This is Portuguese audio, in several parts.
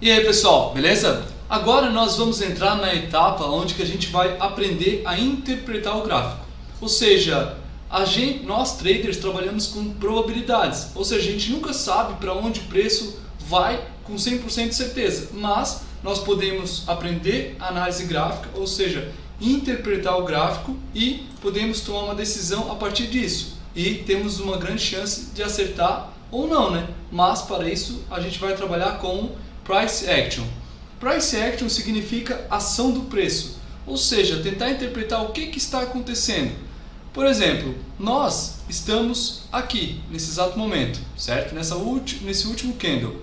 E aí pessoal, beleza? Agora nós vamos entrar na etapa onde que a gente vai aprender a interpretar o gráfico. Ou seja, nós traders trabalhamos com probabilidades, ou seja, a gente nunca sabe para onde o preço vai com 100% de certeza, mas nós podemos aprender análise gráfica, ou seja, interpretar o gráfico e podemos tomar uma decisão a partir disso. E temos uma grande chance de acertar ou não, né? Mas para isso a gente vai trabalhar com Price Action. Price Action significa ação do preço, ou seja, tentar interpretar o que está acontecendo. Por exemplo, nós estamos aqui, nesse exato momento, certo? Nesse último candle.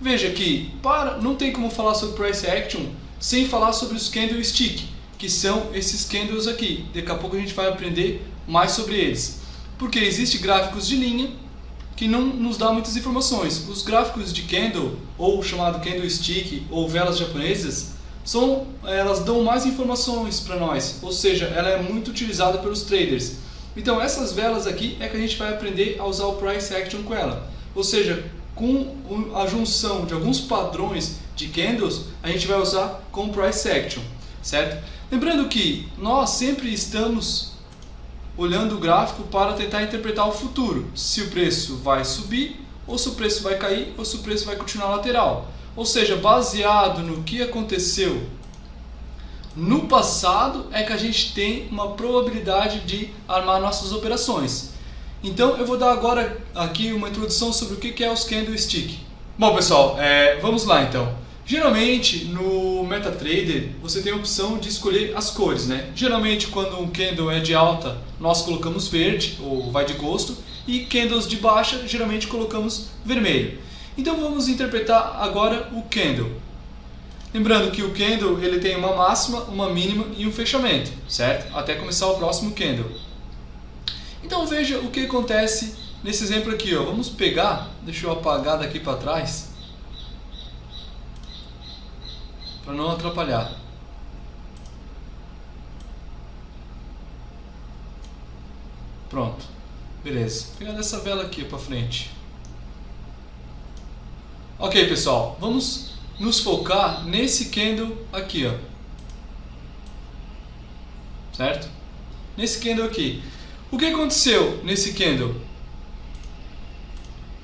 Veja que não tem como falar sobre Price Action sem falar sobre os candlestick, que são esses candles aqui. Daqui a pouco a gente vai aprender mais sobre eles. Porque existem gráficos de linha que não nos dá muitas informações. Os gráficos de candle, ou chamado candlestick, ou velas japonesas, elas dão mais informações para nós, ou seja, ela é muito utilizada pelos traders. Então essas velas aqui é que a gente vai aprender a usar o Price Action com ela. Ou seja, com a junção de alguns padrões de candles, a gente vai usar com o Price Action, certo? Lembrando que nós sempre estamos olhando o gráfico para tentar interpretar o futuro, se o preço vai subir, ou se o preço vai cair, ou se o preço vai continuar lateral. Ou seja, baseado no que aconteceu no passado, é que a gente tem uma probabilidade de armar nossas operações. Então eu vou dar agora aqui uma introdução sobre o que é os candlestick. Bom pessoal, vamos lá então. Geralmente no MetaTrader você tem a opção de escolher as cores, né? Geralmente quando um candle é de alta nós colocamos verde ou vai de gosto, e candles de baixa geralmente colocamos vermelho. Então vamos interpretar agora o candle. Lembrando que o candle ele tem uma máxima, uma mínima e um fechamento, certo? Até começar o próximo candle. Então veja o que acontece nesse exemplo aqui, ó. Vamos pegar, deixa eu apagar daqui para trás, para não atrapalhar. Pronto, beleza. Vou pegar dessa vela aqui para frente. Ok pessoal, vamos nos focar nesse candle aqui, ó. Certo? Nesse candle aqui. O que aconteceu nesse candle?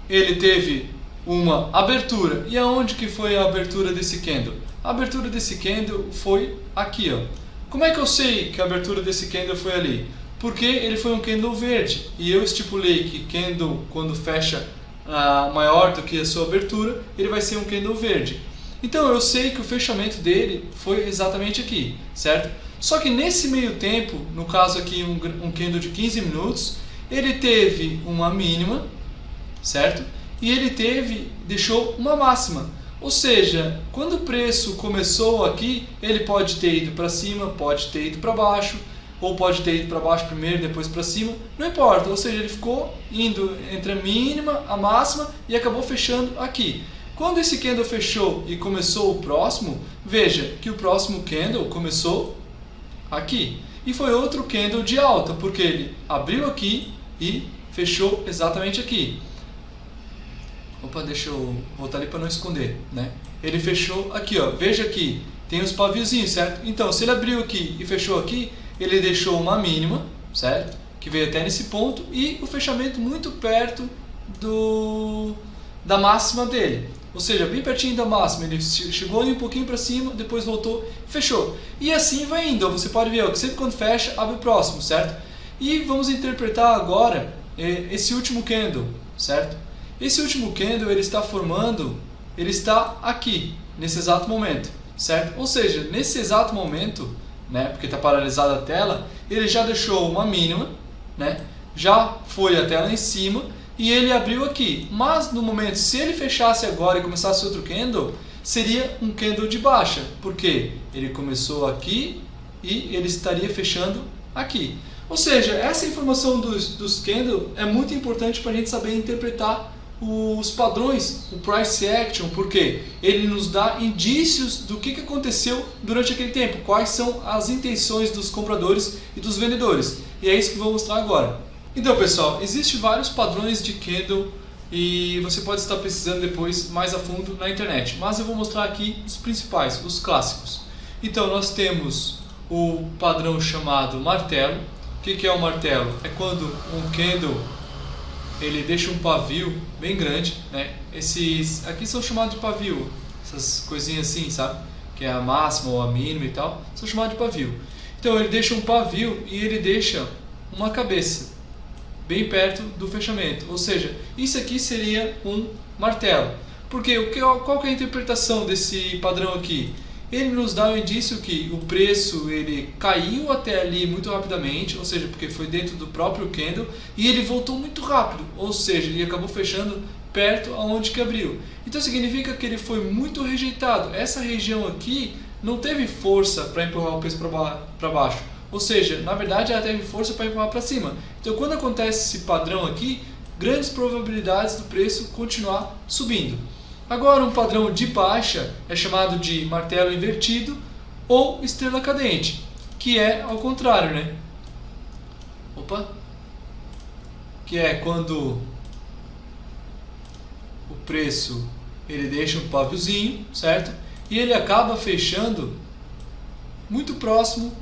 Ele teve uma abertura. E aonde que foi a abertura desse candle? A abertura desse candle foi aqui, ó. Como é que eu sei que a abertura desse candle foi ali? Porque ele foi um candle verde. E eu estipulei que candle, quando fecha maior do que a sua abertura, ele vai ser um candle verde. Então eu sei que o fechamento dele foi exatamente aqui, certo? Só que nesse meio tempo, no caso aqui um candle de 15 minutos, ele teve uma mínima, certo? E ele deixou uma máxima. Ou seja, quando o preço começou aqui, ele pode ter ido para cima, pode ter ido para baixo, ou pode ter ido para baixo primeiro, depois para cima, não importa. Ou seja, ele ficou indo entre a mínima, a máxima e acabou fechando aqui. Quando esse candle fechou e começou o próximo, veja que o próximo candle começou aqui. E foi outro candle de alta, porque ele abriu aqui e fechou exatamente aqui. Opa, deixa eu voltar ali para não esconder, né? Ele fechou aqui, ó. Veja aqui, tem os paviozinhos, certo? Então, se ele abriu aqui e fechou aqui, ele deixou uma mínima, certo? Que veio até nesse ponto, e o fechamento muito perto da máxima dele. Ou seja, bem pertinho da máxima. Ele chegou ali um pouquinho para cima, depois voltou e fechou. E assim vai indo. Você pode ver, ó, que sempre quando fecha, abre o próximo, certo? E vamos interpretar agora esse último candle, certo? Esse último candle ele está aqui, nesse exato momento, certo? Ou seja, nesse exato momento, né, porque está paralisada a tela, ele já deixou uma mínima, né, já foi até lá em cima e ele abriu aqui. Mas no momento, se ele fechasse agora e começasse outro candle, seria um candle de baixa, porque ele começou aqui e ele estaria fechando aqui. Ou seja, essa informação dos candles é muito importante para a gente saber interpretar os padrões, o Price Action, porque ele nos dá indícios do que aconteceu durante aquele tempo, quais são as intenções dos compradores e dos vendedores. E é isso que vou mostrar agora. Então pessoal, existem vários padrões de candle e você pode estar pesquisando depois mais a fundo na internet. Mas eu vou mostrar aqui os principais, os clássicos. Então nós temos o padrão chamado martelo. O que é o martelo? É quando um candle ele deixa um pavio bem grande, né? Esses aqui são chamados de pavio, essas coisinhas assim, sabe? Que é a máxima ou a mínima e tal, são chamados de pavio. Então ele deixa um pavio e ele deixa uma cabeça bem perto do fechamento, ou seja, isso aqui seria um martelo. Porque qual que é a interpretação desse padrão aqui? Ele nos dá um indício que o preço ele caiu até ali muito rapidamente, ou seja, porque foi dentro do próprio candle, e ele voltou muito rápido, ou seja, ele acabou fechando perto aonde que abriu. Então significa que ele foi muito rejeitado. Essa região aqui não teve força para empurrar o preço para baixo, ou seja, na verdade ela teve força para empurrar para cima. Então quando acontece esse padrão aqui, grandes probabilidades do preço continuar subindo. Agora um padrão de baixa é chamado de martelo invertido ou estrela cadente, que é ao contrário, né? Que é quando o preço ele deixa um paviozinho, certo? E ele acaba fechando muito próximo,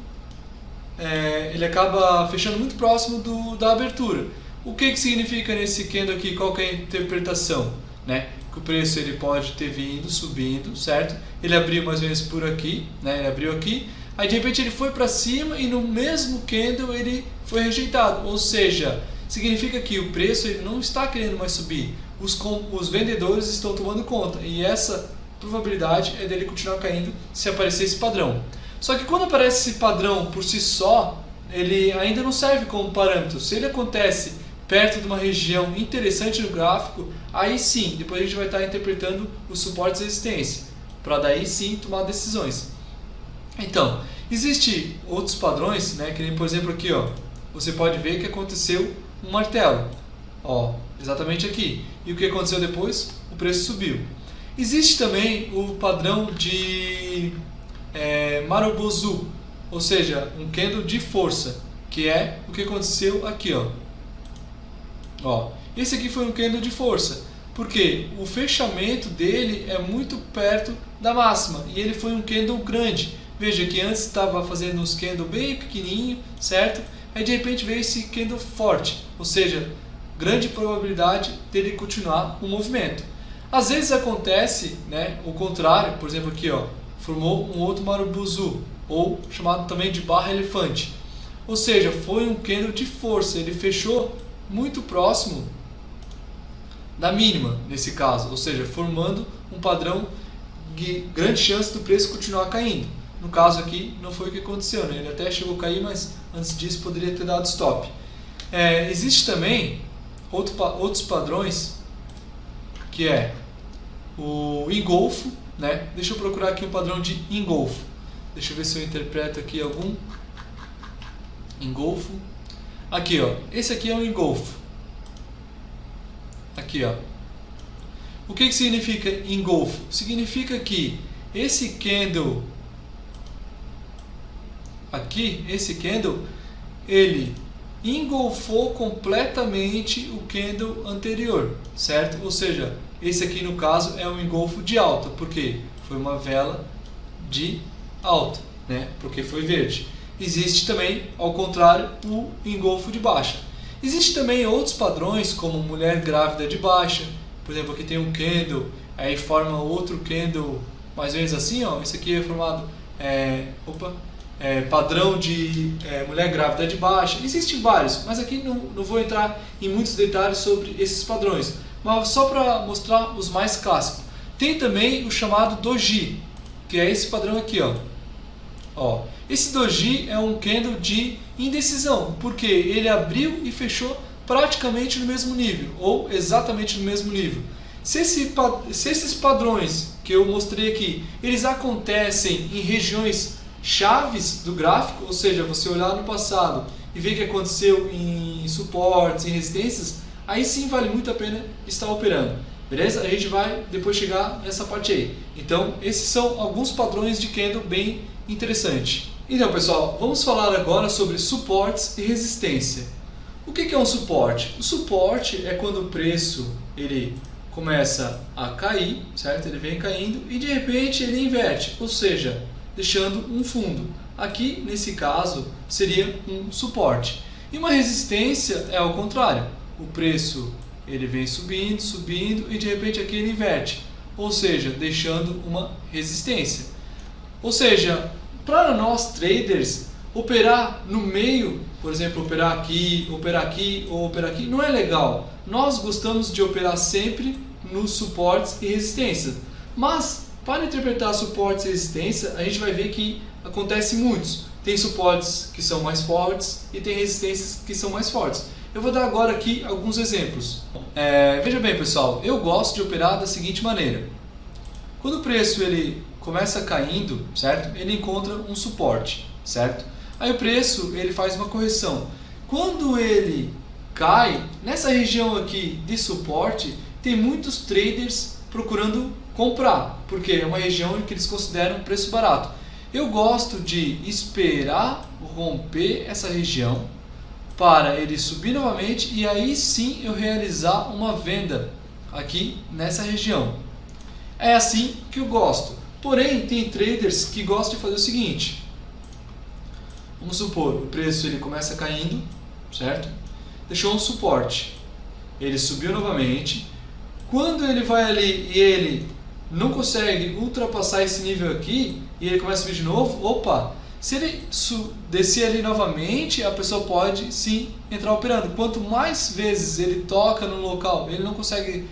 da abertura. O que significa nesse candle aqui? Qual que é a interpretação, né? Que o preço ele pode ter vindo subindo, certo? Ele abriu mais ou menos por aqui, né? Ele abriu aqui, aí de repente ele foi para cima e no mesmo candle ele foi rejeitado, ou seja, significa que o preço ele não está querendo mais subir, os vendedores estão tomando conta e essa probabilidade é dele continuar caindo se aparecer esse padrão. Só que quando aparece esse padrão por si só, ele ainda não serve como parâmetro. Se ele acontece perto de uma região interessante no gráfico, aí sim, depois a gente vai estar interpretando os suportes e resistência, para daí sim tomar decisões. Então, existem outros padrões, né, que nem por exemplo aqui, ó, você pode ver que aconteceu um martelo, ó, exatamente aqui. E o que aconteceu depois? O preço subiu. Existe também o padrão de Marubozu, ou seja, um candle de força, que é o que aconteceu aqui, ó. Esse aqui foi um candle de força, porque o fechamento dele é muito perto da máxima e ele foi um candle grande. Veja que antes estava fazendo uns candle bem pequenininho, certo? Aí de repente veio esse candle forte, ou seja, grande probabilidade dele continuar o movimento. Às vezes acontece, né, o contrário, por exemplo aqui, ó, formou um outro Marubozu, ou chamado também de barra elefante. Ou seja, foi um candle de força, ele fechou muito próximo da mínima nesse caso, ou seja, formando um padrão de grande chance do preço continuar caindo. No caso aqui não foi o que aconteceu, né? Ele até chegou a cair, mas antes disso poderia ter dado stop. Existe também outros padrões, que é o engolfo, né? Deixa eu procurar aqui um padrão de engolfo. Deixa eu ver se eu interpreto aqui algum engolfo. Aqui, ó, esse aqui é um engolfo. Aqui, ó. O que significa engolfo? Significa que esse candle aqui, esse candle, ele engolfou completamente o candle anterior, certo? Ou seja, esse aqui no caso é um engolfo de alta, porque foi uma vela de alta, né? Porque foi verde. Existe também, ao contrário, o engolfo de baixa. Existem também outros padrões, como mulher grávida de baixa. Por exemplo, aqui tem um candle, aí forma outro candle, mais ou menos assim, ó. Esse aqui é formado, padrão de mulher grávida de baixa. Existem vários, mas aqui não vou entrar em muitos detalhes sobre esses padrões, mas só para mostrar os mais clássicos. Tem também o chamado doji, que é esse padrão aqui, ó. Esse doji é um candle de indecisão, porque ele abriu e fechou praticamente no mesmo nível, ou exatamente no mesmo nível. Se esses padrões que eu mostrei aqui, eles acontecem em regiões chaves do gráfico, ou seja, você olhar no passado e ver o que aconteceu em suportes, em resistências, aí sim vale muito a pena estar operando. Beleza? A gente vai depois chegar nessa parte aí. Então, esses são alguns padrões de candle bem interessantes. Então, pessoal, vamos falar agora sobre suportes e resistência. O que é um suporte? O suporte é quando o preço ele começa a cair, certo? Ele vem caindo e de repente ele inverte, ou seja, deixando um fundo. Aqui, nesse caso, seria um suporte. E uma resistência é ao contrário. O preço ele vem subindo, subindo e de repente aqui ele inverte, ou seja, deixando uma resistência. Ou seja, para nós traders, operar no meio, por exemplo, operar aqui ou operar aqui, não é legal. Nós gostamos de operar sempre nos suportes e resistências. Mas, para interpretar suportes e resistência, a gente vai ver que acontece muitos. Tem suportes que são mais fortes e tem resistências que são mais fortes. Eu vou dar agora aqui alguns exemplos. Veja bem, pessoal, eu gosto de operar da seguinte maneira. Quando o preço ele começa caindo, certo? Ele encontra um suporte, certo? Aí o preço ele faz uma correção. Quando ele cai, nessa região aqui de suporte, tem muitos traders procurando comprar, porque é uma região que eles consideram preço barato. Eu gosto de esperar romper essa região para ele subir novamente e aí sim eu realizar uma venda aqui nessa região. É assim que eu gosto. Porém, tem traders que gostam de fazer o seguinte. Vamos supor, o preço ele começa caindo, certo? Deixou um suporte. Ele subiu novamente. Quando ele vai ali e ele não consegue ultrapassar esse nível aqui e ele começa a subir de novo, opa, se ele descer ali novamente, a pessoa pode sim entrar operando. Quanto mais vezes ele toca no local, ele não consegue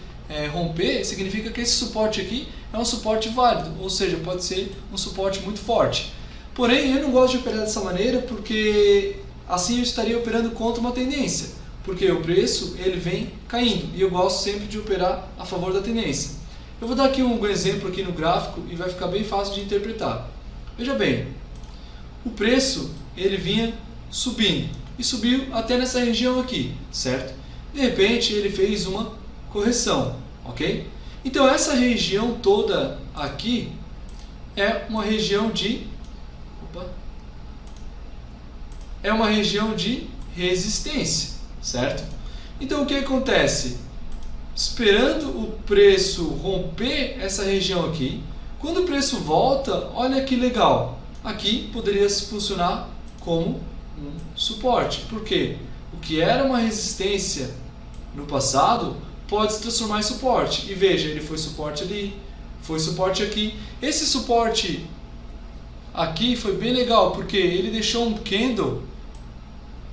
romper, significa que esse suporte aqui é um suporte válido, ou seja, pode ser um suporte muito forte. Porém, eu não gosto de operar dessa maneira porque assim eu estaria operando contra uma tendência, porque o preço ele vem caindo e eu gosto sempre de operar a favor da tendência. Eu vou dar aqui um exemplo aqui no gráfico e vai ficar bem fácil de interpretar. Veja bem, o preço ele vinha subindo e subiu até nessa região aqui, certo? De repente ele fez uma correção, ok? Então essa região toda aqui é uma região de resistência, certo? Então o que acontece? Esperando o preço romper essa região aqui, quando o preço volta, olha que legal, aqui poderia funcionar como um suporte, porque o que era uma resistência no passado pode se transformar em suporte. E veja, ele foi suporte ali, foi suporte aqui. Esse suporte aqui foi bem legal, porque ele deixou um candle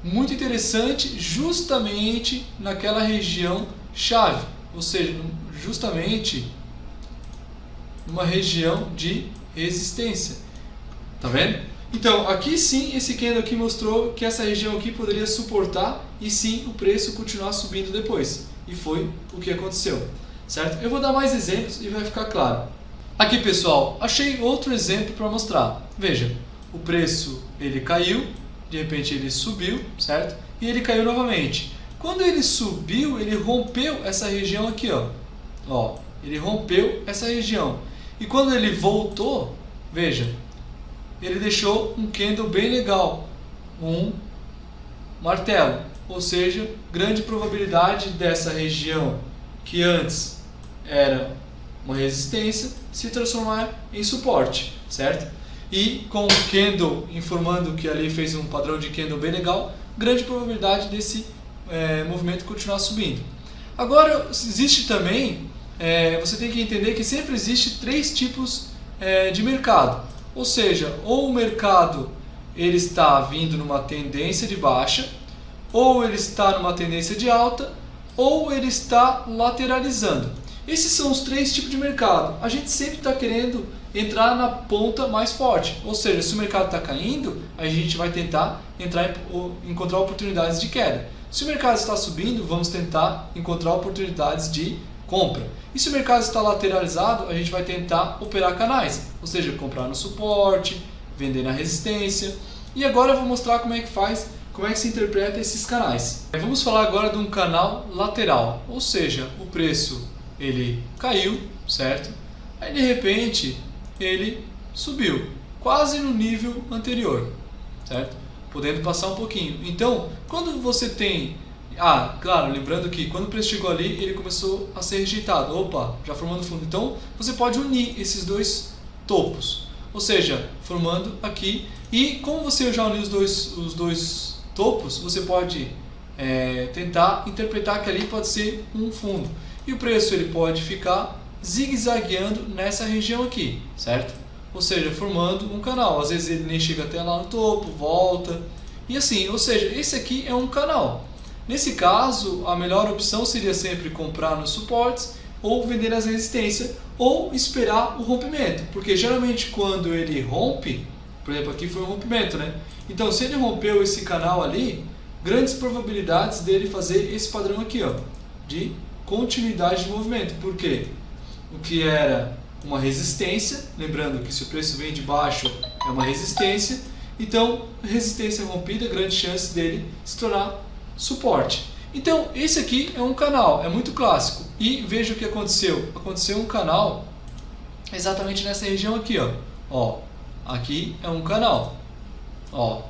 muito interessante justamente naquela região chave, ou seja, justamente numa região de resistência. Tá vendo? Então, aqui sim, esse candle aqui mostrou que essa região aqui poderia suportar e sim o preço continuar subindo depois. E foi o que aconteceu, certo? Eu vou dar mais exemplos e vai ficar claro. Aqui, pessoal, achei outro exemplo para mostrar. Veja, o preço ele caiu, de repente ele subiu, certo? E ele caiu novamente. Quando ele subiu, ele rompeu essa região aqui, ó. Ele rompeu essa região. E quando ele voltou, veja, ele deixou um candle bem legal, um martelo, ou seja, grande probabilidade dessa região que antes era uma resistência se transformar em suporte, certo? E com o candle informando que ali fez um padrão de candle bem legal, grande probabilidade desse movimento continuar subindo. Agora, existe também, você tem que entender que sempre existe três tipos de mercado. Ou seja, ou o mercado ele está vindo numa tendência de baixa, ou ele está numa tendência de alta, ou ele está lateralizando. Esses são os três tipos de mercado. A gente sempre está querendo entrar na ponta mais forte. Ou seja, se o mercado está caindo, a gente vai tentar encontrar oportunidades de queda. Se o mercado está subindo, vamos tentar encontrar oportunidades de compra. E se o mercado está lateralizado, a gente vai tentar operar canais, ou seja, comprar no suporte, vender na resistência. E agora eu vou mostrar como é que faz, como é que se interpreta esses canais. Vamos falar agora de um canal lateral, ou seja, o preço ele caiu, certo? Aí de repente ele subiu, quase no nível anterior, certo? Podendo passar um pouquinho. Então, quando você tem Ah, claro, lembrando que quando o preço chegou ali, ele começou a ser rejeitado. Opa, já formando fundo. Então, você pode unir esses dois topos. Ou seja, formando aqui. E como você já uniu os dois topos, você pode tentar interpretar que ali pode ser um fundo. E o preço ele pode ficar zigue-zagueando nessa região aqui, certo? Ou seja, formando um canal. Às vezes ele nem chega até lá no topo, volta. E assim, ou seja, esse aqui é um canal. Nesse caso, a melhor opção seria sempre comprar nos suportes ou vender nas resistências ou esperar o rompimento, porque geralmente quando ele rompe, por exemplo, aqui foi um rompimento, né? Então, se ele rompeu esse canal ali, grandes probabilidades dele fazer esse padrão aqui, ó, de continuidade de movimento. Por quê? O que era uma resistência, lembrando que se o preço vem de baixo é uma resistência, então resistência rompida, grande chance dele se tornar suporte. Então esse aqui é um canal, é muito clássico. E veja o que aconteceu. Aconteceu um canal exatamente nessa região aqui, ó. Ó, aqui é um canal. Ó.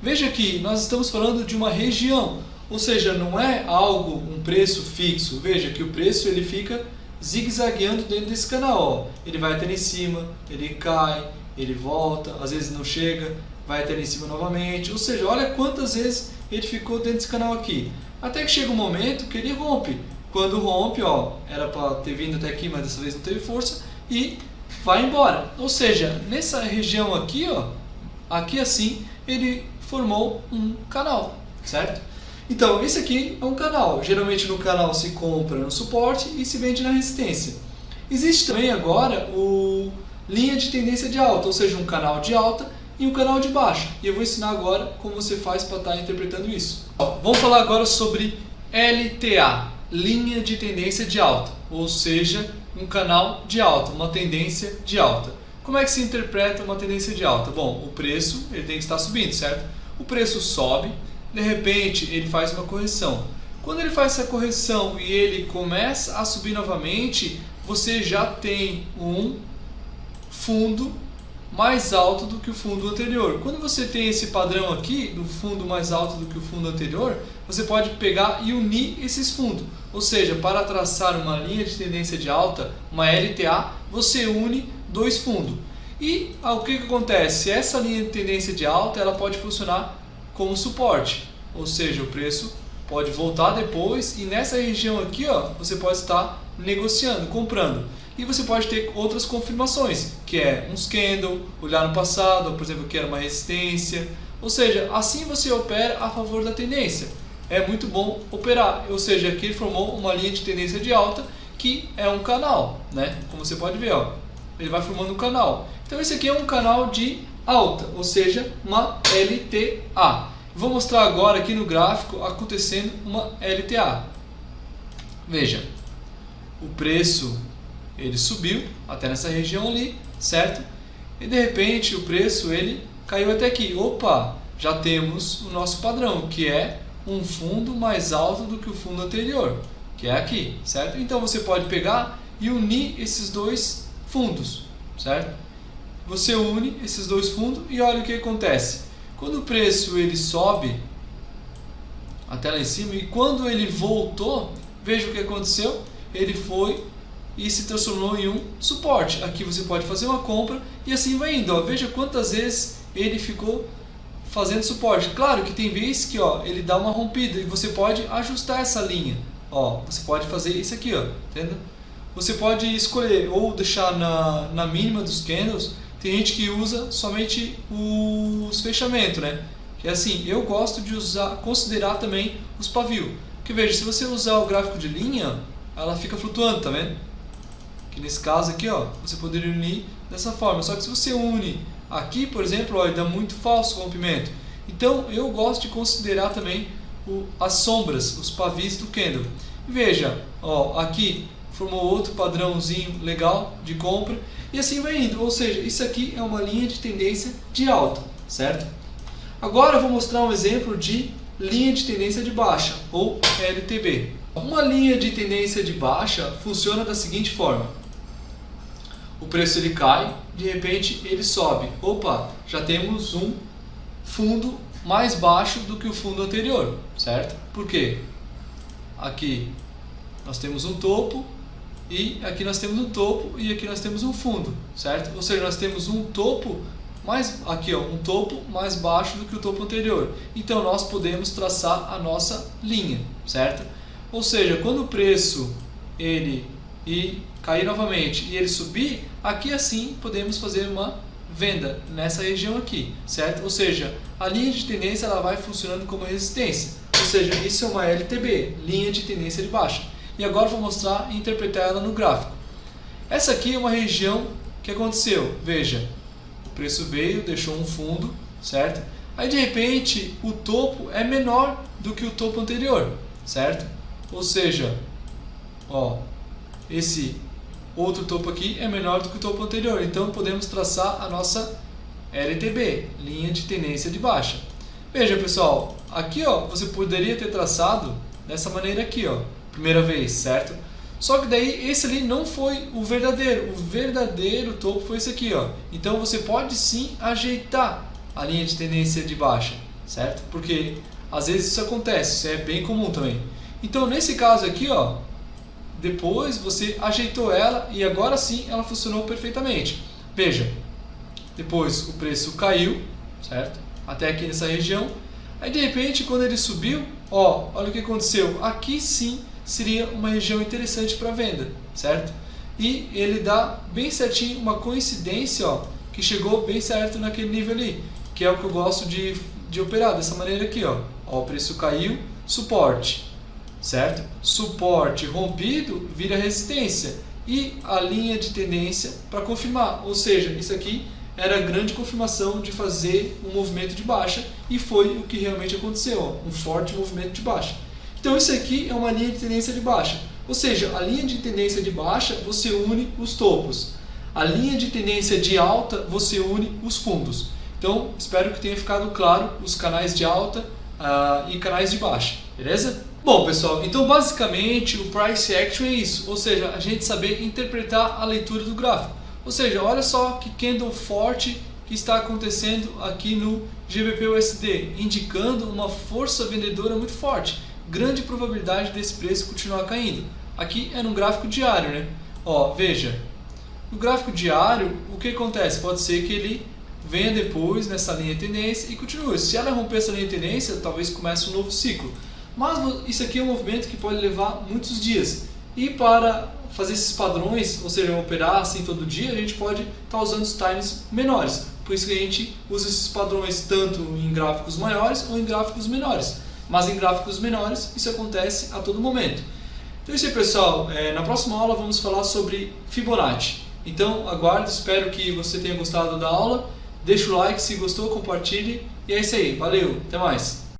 Veja que nós estamos falando de uma região, ou seja, não é algo, um preço fixo. Veja que o preço ele fica zigue-zagueando dentro desse canal. Ó. Ele vai até em cima, ele cai, ele volta, às vezes não chega, vai até em cima novamente. Ou seja, olha quantas vezes ele ficou dentro desse canal aqui. Até que chega um momento que ele rompe. Quando rompe, ó, era para ter vindo até aqui, mas dessa vez não teve força, e vai embora. Ou seja, nessa região aqui, ó, aqui assim, ele formou um canal, certo? Então, esse aqui é um canal. Geralmente no canal se compra no suporte e se vende na resistência. Existe também agora o linha de tendência de alta, ou seja, um canal de alta e um canal de baixa. E eu vou ensinar agora como você faz para estar interpretando isso. Vamos falar agora sobre LTA, linha de tendência de alta, ou seja, um canal de alta, uma tendência de alta. Como é que se interpreta uma tendência de alta? Bom, o preço ele tem que estar subindo, certo? O preço sobe, de repente ele faz uma correção. Quando ele faz essa correção e ele começa a subir novamente, você já tem um fundo mais alto do que o fundo anterior. Quando você tem esse padrão aqui, do fundo mais alto do que o fundo anterior, você pode pegar e unir esses fundos. Ou seja, para traçar uma linha de tendência de alta, uma LTA, você une dois fundos. E o que acontece? Essa linha de tendência de alta ela pode funcionar como suporte. Ou seja, o preço pode voltar depois e nessa região aqui, ó, você pode estar negociando, comprando. E você pode ter outras confirmações, que é um candle, olhar no passado, por exemplo, que era uma resistência. Ou seja, assim você opera a favor da tendência. É muito bom operar. Ou seja, aqui ele formou uma linha de tendência de alta, que é um canal, né? Como você pode ver, ó, ele vai formando um canal. Então esse aqui é um canal de alta, ou seja, uma LTA. Vou mostrar agora aqui no gráfico acontecendo uma LTA. Veja, o preço ele subiu até nessa região ali, certo? E de repente o preço ele caiu até aqui. Opa, já temos o nosso padrão, que é um fundo mais alto do que o fundo anterior, que é aqui, certo? Então você pode pegar e unir esses dois fundos, certo? Você une esses dois fundos e olha o que acontece. Quando o preço ele sobe até lá em cima e quando ele voltou, veja o que aconteceu. Ele foi e se transformou em um suporte. Aqui você pode fazer uma compra e assim vai indo. Ó. Veja quantas vezes ele ficou fazendo suporte. Claro que tem vezes que ó, ele dá uma rompida e você pode ajustar essa linha. Ó, você pode fazer isso aqui, ó, entendeu? Você pode escolher ou deixar na mínima dos candles. Tem gente que usa somente os fechamentos, né? Que é assim, eu gosto de usar, considerar também os pavios. Porque veja, se você usar o gráfico de linha, ela fica flutuando, tá vendo? Que nesse caso aqui, ó, você poderia unir dessa forma. Só que se você une aqui, por exemplo, ó, ele dá muito falso rompimento. Então eu gosto de considerar também as sombras, os pavis do candle. E veja, ó, aqui formou outro padrãozinho legal de compra e assim vai indo. Ou seja, isso aqui é uma linha de tendência de alta, certo? Agora eu vou mostrar um exemplo de linha de tendência de baixa, ou LTB. Uma linha de tendência de baixa funciona da seguinte forma. O preço ele cai, de repente ele sobe. Opa, já temos um fundo mais baixo do que o fundo anterior, certo? Por quê? Aqui nós temos um topo, e aqui nós temos um topo, e aqui nós temos um fundo, certo? Ou seja, nós temos um topo um topo mais baixo do que o topo anterior. Então nós podemos traçar a nossa linha, certo? Ou seja, quando o preço ele cair novamente e ele subir, aqui assim podemos fazer uma venda nessa região aqui, certo? Ou seja, a linha de tendência ela vai funcionando como resistência. Ou seja, isso é uma LTB, linha de tendência de baixa. E agora eu vou mostrar e interpretar ela no gráfico. Essa aqui é uma região que aconteceu. Veja, o preço veio, deixou um fundo, certo? Aí de repente o topo é menor do que o topo anterior, certo? Ou seja, ó, esse outro topo aqui é menor do que o topo anterior. Então podemos traçar a nossa LTB, linha de tendência de baixa. Veja pessoal, aqui ó, você poderia ter traçado dessa maneira aqui, ó, primeira vez, certo? Só que daí esse ali não foi o verdadeiro topo foi esse aqui, ó. Então você pode sim ajeitar a linha de tendência de baixa, certo? Porque às vezes isso acontece, isso é bem comum também. Então nesse caso aqui, ó, depois você ajeitou ela e agora sim ela funcionou perfeitamente. Veja, depois o preço caiu, certo? Até aqui nessa região. Aí de repente quando ele subiu, ó, olha o que aconteceu. Aqui sim seria uma região interessante para venda, certo? E ele dá bem certinho uma coincidência, ó, que chegou bem certo naquele nível ali, que é o que eu gosto de operar dessa maneira aqui, ó. Ó, o preço caiu, suporte, certo? Suporte rompido vira resistência e a linha de tendência para confirmar, ou seja, isso aqui era a grande confirmação de fazer um movimento de baixa e foi o que realmente aconteceu, ó, um forte movimento de baixa. Então isso aqui é uma linha de tendência de baixa, ou seja, a linha de tendência de baixa você une os topos, a linha de tendência de alta você une os fundos. Então espero que tenha ficado claro os canais de alta e canais de baixa, beleza? Bom pessoal, então basicamente o Price Action é isso, ou seja, a gente saber interpretar a leitura do gráfico. Ou seja, olha só que candle forte que está acontecendo aqui no GBP/USD, indicando uma força vendedora muito forte. Grande probabilidade desse preço continuar caindo. Aqui é no gráfico diário, né? Ó, veja, no gráfico diário, o que acontece? Pode ser que ele venha depois nessa linha de tendência e continue. Se ela romper essa linha de tendência, talvez comece um novo ciclo. Mas isso aqui é um movimento que pode levar muitos dias. E para fazer esses padrões, ou seja, operar assim todo dia, a gente pode estar usando os times menores. Por isso que a gente usa esses padrões tanto em gráficos maiores ou em gráficos menores. Mas em gráficos menores isso acontece a todo momento. Então é isso aí pessoal, na próxima aula vamos falar sobre Fibonacci. Então aguardo, espero que você tenha gostado da aula. Deixa o like se gostou, compartilhe. E é isso aí, valeu, até mais!